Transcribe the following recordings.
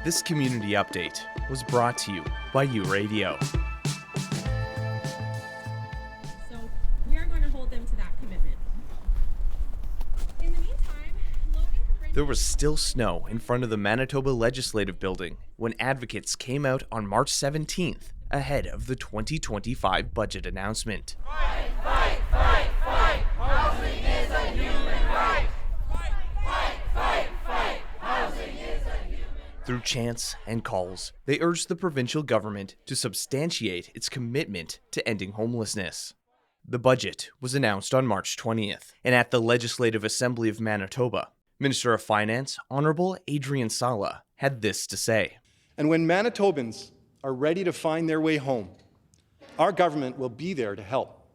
This community update was brought to you by U Radio. So we are going to hold them to that commitment. In the meantime, there was still snow in front of the Manitoba Legislative Building when advocates came out on March 17th ahead of the 2025 budget announcement. Fight, fight, fight, fight. Housing is a human right. Fight, fight, fight, fight. Housing is a human right. Through chants and calls, they urged the provincial government to substantiate its commitment to ending homelessness. The budget was announced on March 20th, and at the Legislative Assembly of Manitoba, Minister of Finance, Honourable Adrian Sala, had this to say. And when Manitobans are ready to find their way home, our government will be there to help.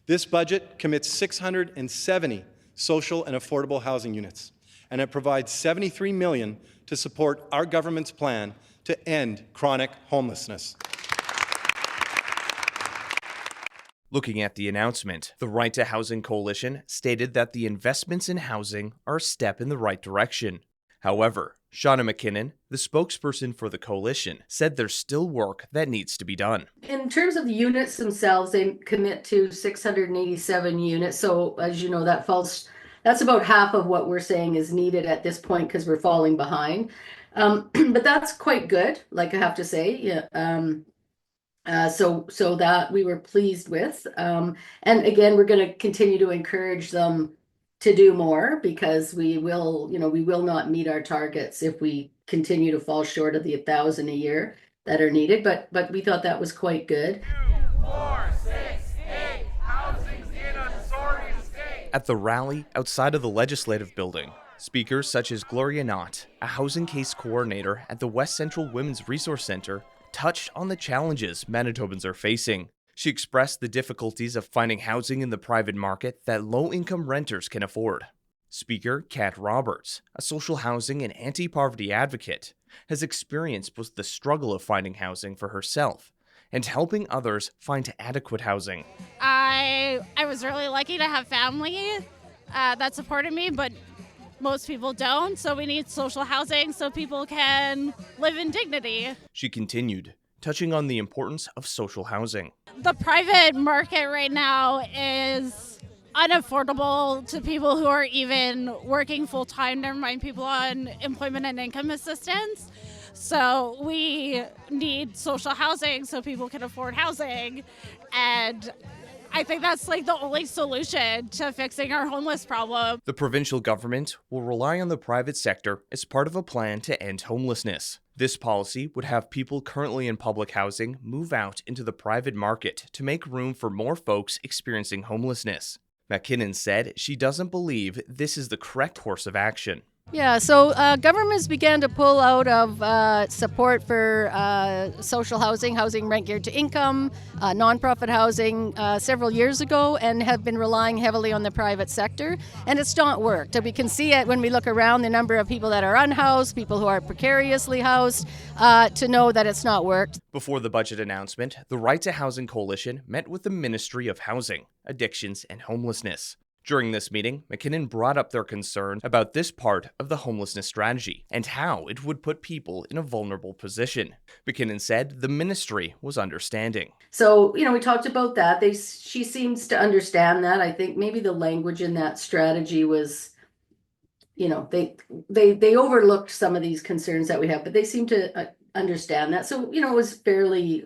This budget commits 670 social and affordable housing units, and it provides $73 million to support our government's plan to end chronic homelessness. Looking at the announcement, the Right to Housing Coalition stated that the investments in housing are a step in the right direction. However, Shauna McKinnon, the spokesperson for the coalition, said there's still work that needs to be done. In terms of the units themselves, they commit to 687 units. So as you know, that's about half of what we're saying is needed at this point because we're falling behind. But that's quite good, like I have to say. Yeah. So that we were pleased with. And again, we're going to continue to encourage them to do more because we will not meet our targets if we continue to fall short of the 1,000 a year that are needed. But we thought that was quite good. 2, 4, 6, 8. Housing's in a sorry state. At the rally outside of the Legislative Building, speakers such as Gloria Knott, a housing case coordinator at the West Central Women's Resource Centre, touched on the challenges Manitobans are facing. She expressed the difficulties of finding housing in the private market that low-income renters can afford. Speaker Kat Roberts, a social housing and anti-poverty advocate, has experienced both the struggle of finding housing for herself and helping others find adequate housing. I was really lucky to have family that supported me, but most people don't, so we need social housing so people can live in dignity. She continued, touching on the importance of social housing. The private market right now is unaffordable to people who are even working full-time, never mind people on employment and income assistance. So we need social housing so people can afford housing, and I think that's like the only solution to fixing our homeless problem. The provincial government will rely on the private sector as part of a plan to end homelessness. This policy would have people currently in public housing move out into the private market to make room for more folks experiencing homelessness. McKinnon said she doesn't believe this is the correct course of action. Yeah, so governments began to pull out of support for social housing rent geared to income, nonprofit housing several years ago, and have been relying heavily on the private sector. And it's not worked. We can see it when we look around the number of people that are unhoused, people who are precariously housed, to know that it's not worked. Before the budget announcement, the Right to Housing Coalition met with the Ministry of Housing, Addictions, and Homelessness. During this meeting, McKinnon brought up their concern about this part of the homelessness strategy and how it would put people in a vulnerable position. McKinnon said the ministry was understanding. So, we talked about that. She seems to understand that. I think maybe the language in that strategy was, they overlooked some of these concerns that we have, but they seem to understand that. So, it was fairly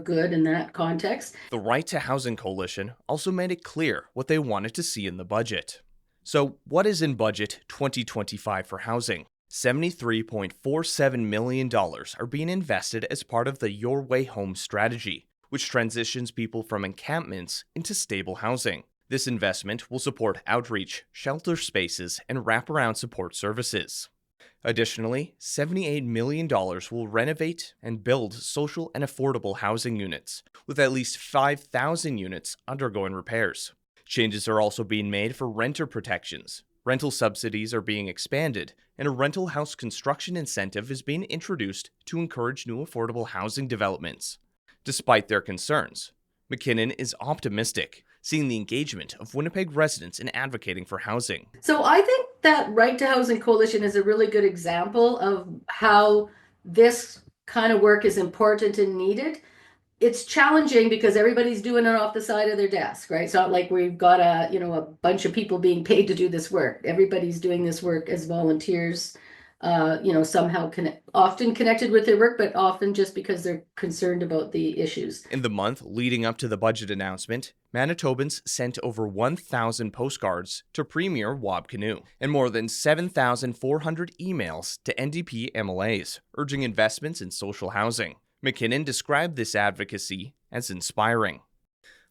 good in that context. The Right to Housing Coalition also made it clear what they wanted to see in the budget. So, what is in budget 2025 for housing? $73.47 million are being invested as part of the Your Way Home strategy, which transitions people from encampments into stable housing. This investment will support outreach, shelter spaces, and wraparound support services. Additionally, $78 million will renovate and build social and affordable housing units, with at least 5,000 units undergoing repairs. Changes are also being made for renter protections. Rental subsidies are being expanded, and a rental house construction incentive is being introduced to encourage new affordable housing developments. Despite their concerns, McKinnon is optimistic seeing the engagement of Winnipeg residents in advocating for housing. So I think that Right to Housing Coalition is a really good example of how this kind of work is important and needed. It's challenging because everybody's doing it off the side of their desk, right? It's not like we've got a bunch of people being paid to do this work. Everybody's doing this work as volunteers, somehow often connected with their work, but often just because they're concerned about the issues. In the month leading up to the budget announcement, Manitobans sent over 1,000 postcards to Premier Wab Kinew and more than 7,400 emails to NDP MLAs urging investments in social housing. McKinnon described this advocacy as inspiring.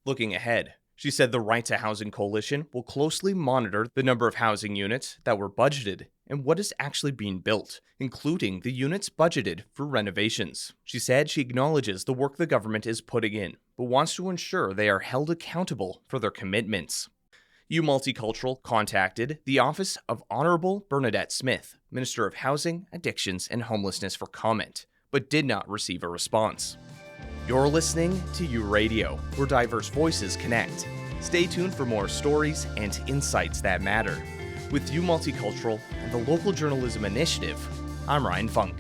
Looking ahead, she said the Right to Housing Coalition will closely monitor the number of housing units that were budgeted and what is actually being built, including the units budgeted for renovations. She said she acknowledges the work the government is putting in, but wants to ensure they are held accountable for their commitments. Multicultural contacted the office of Honourable Bernadette Smith, Minister of Housing, Addictions and Homelessness, for comment, but did not receive a response. You're listening to U Radio, where diverse voices connect. Stay tuned for more stories and insights that matter. With U Multicultural and the Local Journalism Initiative, I'm Ryan Funk.